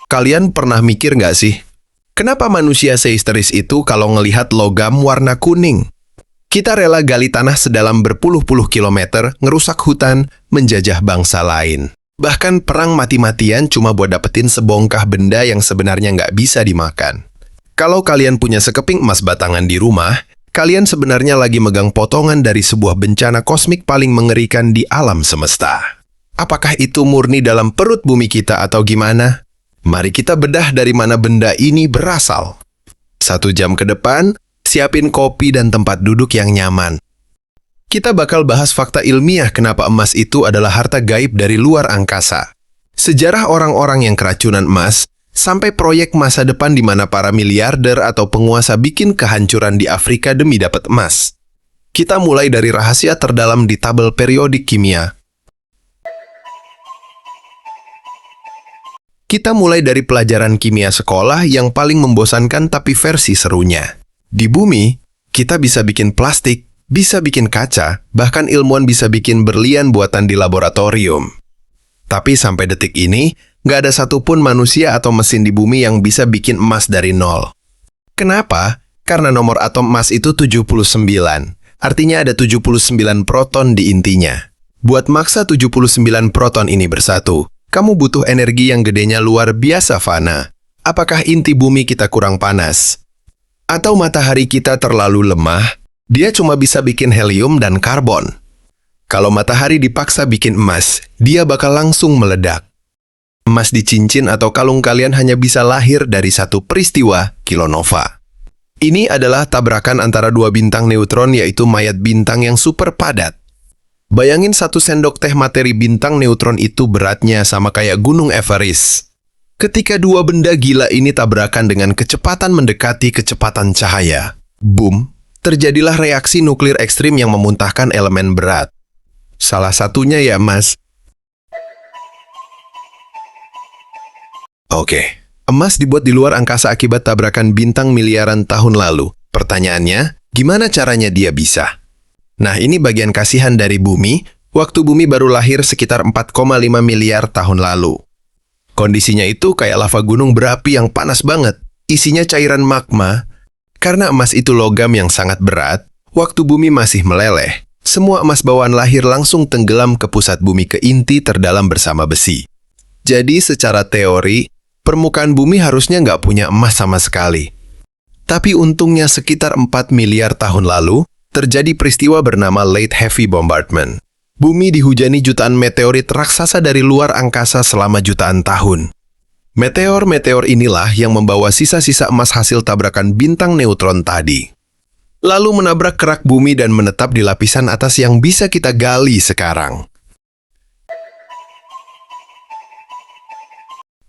Kalian pernah mikir nggak sih? Kenapa manusia sehisteris itu kalau ngelihat logam warna kuning? Kita rela gali tanah sedalam berpuluh-puluh kilometer, ngerusak hutan, menjajah bangsa lain. Bahkan perang mati-matian cuma buat dapetin sebongkah benda yang sebenarnya nggak bisa dimakan. Kalau kalian punya sekeping emas batangan di rumah, kalian sebenarnya lagi megang potongan dari sebuah bencana kosmik paling mengerikan di alam semesta. Apakah itu murni dalam perut bumi kita atau gimana? Mari kita bedah dari mana benda ini berasal. 1 jam ke depan, siapin kopi dan tempat duduk yang nyaman. Kita bakal bahas fakta ilmiah kenapa emas itu adalah harta gaib dari luar angkasa. Sejarah orang-orang yang keracunan emas, sampai proyek masa depan di mana para miliarder atau penguasa bikin kehancuran di Afrika demi dapat emas. Kita mulai dari rahasia terdalam di tabel periodik kimia. Kita mulai dari pelajaran kimia sekolah yang paling membosankan tapi versi serunya. Di bumi, kita bisa bikin plastik, bisa bikin kaca, bahkan ilmuwan bisa bikin berlian buatan di laboratorium. Tapi sampai detik ini, nggak ada satupun manusia atau mesin di bumi yang bisa bikin emas dari nol. Kenapa? Karena nomor atom emas itu 79. Artinya ada 79 proton di intinya. Buat maksa 79 proton ini bersatu, kamu butuh energi yang gedenya luar biasa, Fana. Apakah inti bumi kita kurang panas? Atau matahari kita terlalu lemah? Dia cuma bisa bikin helium dan karbon. Kalau matahari dipaksa bikin emas, dia bakal langsung meledak. Emas di cincin atau kalung kalian hanya bisa lahir dari satu peristiwa kilonova. Ini adalah tabrakan antara 2 bintang neutron, yaitu mayat bintang yang super padat. Bayangin 1 sendok teh materi bintang neutron itu beratnya sama kayak Gunung Everest. Ketika 2 benda gila ini tabrakan dengan kecepatan mendekati kecepatan cahaya, boom, terjadilah reaksi nuklir ekstrim yang memuntahkan elemen berat. Salah satunya ya, Mas. Oke, emas dibuat di luar angkasa akibat tabrakan bintang miliaran tahun lalu. Pertanyaannya, gimana caranya dia bisa? Nah, ini bagian kasihan dari bumi, waktu bumi baru lahir sekitar 4,5 miliar tahun lalu. Kondisinya itu kayak lava gunung berapi yang panas banget, isinya cairan magma. Karena emas itu logam yang sangat berat, waktu bumi masih meleleh, semua emas bawaan lahir langsung tenggelam ke pusat bumi ke inti terdalam bersama besi. Jadi secara teori, permukaan bumi harusnya nggak punya emas sama sekali. Tapi untungnya sekitar 4 miliar tahun lalu, terjadi peristiwa bernama Late Heavy Bombardment. Bumi dihujani jutaan meteorit raksasa dari luar angkasa selama jutaan tahun. Meteor-meteor inilah yang membawa sisa-sisa emas hasil tabrakan bintang neutron tadi. Lalu menabrak kerak bumi dan menetap di lapisan atas yang bisa kita gali sekarang.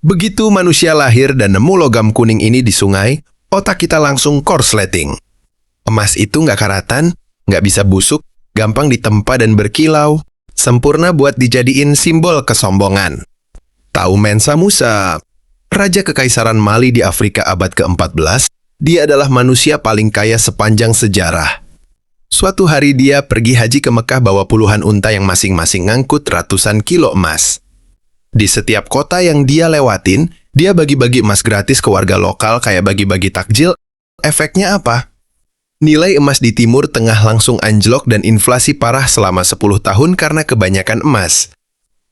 Begitu manusia lahir dan nemu logam kuning ini di sungai, otak kita langsung korsleting. Emas itu nggak karatan, nggak bisa busuk, gampang ditempa dan berkilau, sempurna buat dijadiin simbol kesombongan. Tahu Mensa Musa, Raja Kekaisaran Mali di Afrika abad ke-14, dia adalah manusia paling kaya sepanjang sejarah. Suatu hari dia pergi haji ke Mekah bawa puluhan unta yang masing-masing ngangkut ratusan kilo emas. Di setiap kota yang dia lewatin, dia bagi-bagi emas gratis ke warga lokal kayak bagi-bagi takjil. Efeknya apa? Nilai emas di Timur Tengah langsung anjlok dan inflasi parah selama 10 tahun karena kebanyakan emas.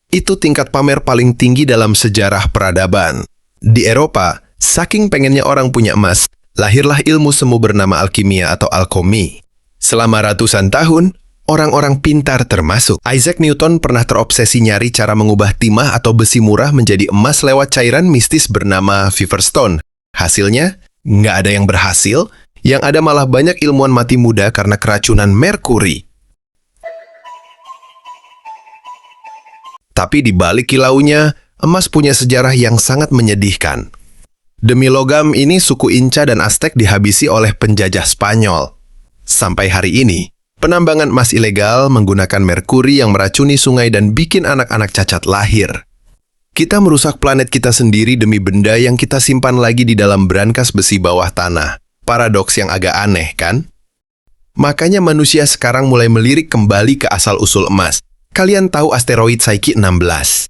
Itu tingkat pamer paling tinggi dalam sejarah peradaban. Di Eropa, saking pengennya orang punya emas, lahirlah ilmu semu bernama alkimia atau alkomi. Selama ratusan tahun, orang-orang pintar termasuk Isaac Newton pernah terobsesi nyari cara mengubah timah atau besi murah menjadi emas lewat cairan mistis bernama Viverstone. Hasilnya, nggak ada yang berhasil. Yang ada malah banyak ilmuwan mati muda karena keracunan merkuri. Tapi di balik kilaunya, emas punya sejarah yang sangat menyedihkan. Demi logam ini, suku Inca dan Aztec dihabisi oleh penjajah Spanyol. Sampai hari ini, penambangan emas ilegal menggunakan merkuri yang meracuni sungai dan bikin anak-anak cacat lahir. Kita merusak planet kita sendiri demi benda yang kita simpan lagi di dalam brankas besi bawah tanah. Paradoks yang agak aneh, kan? Makanya manusia sekarang mulai melirik kembali ke asal-usul emas. Kalian tahu asteroid Psyche 16?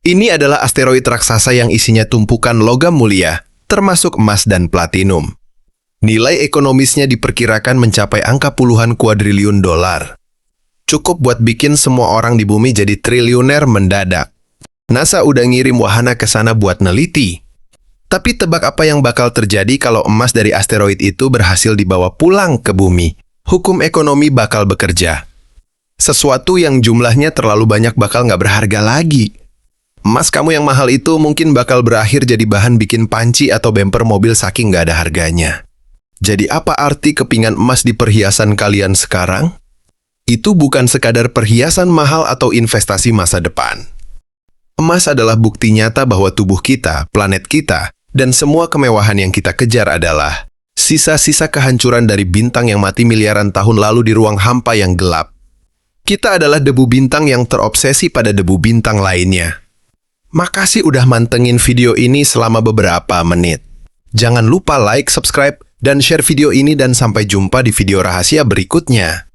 Ini adalah asteroid raksasa yang isinya tumpukan logam mulia, termasuk emas dan platinum. Nilai ekonomisnya diperkirakan mencapai angka puluhan kuadriliun dolar. Cukup buat bikin semua orang di bumi jadi triliuner mendadak. NASA udah ngirim wahana ke sana buat neliti. Tapi tebak apa yang bakal terjadi kalau emas dari asteroid itu berhasil dibawa pulang ke bumi? Hukum ekonomi bakal bekerja. Sesuatu yang jumlahnya terlalu banyak bakal nggak berharga lagi. Emas kamu yang mahal itu mungkin bakal berakhir jadi bahan bikin panci atau bemper mobil saking nggak ada harganya. Jadi apa arti kepingan emas di perhiasan kalian sekarang? Itu bukan sekadar perhiasan mahal atau investasi masa depan. Emas adalah bukti nyata bahwa tubuh kita, planet kita, dan semua kemewahan yang kita kejar adalah sisa-sisa kehancuran dari bintang yang mati miliaran tahun lalu di ruang hampa yang gelap. Kita adalah debu bintang yang terobsesi pada debu bintang lainnya. Makasih udah mantengin video ini selama beberapa menit. Jangan lupa like, subscribe, dan share video ini dan sampai jumpa di video rahasia berikutnya.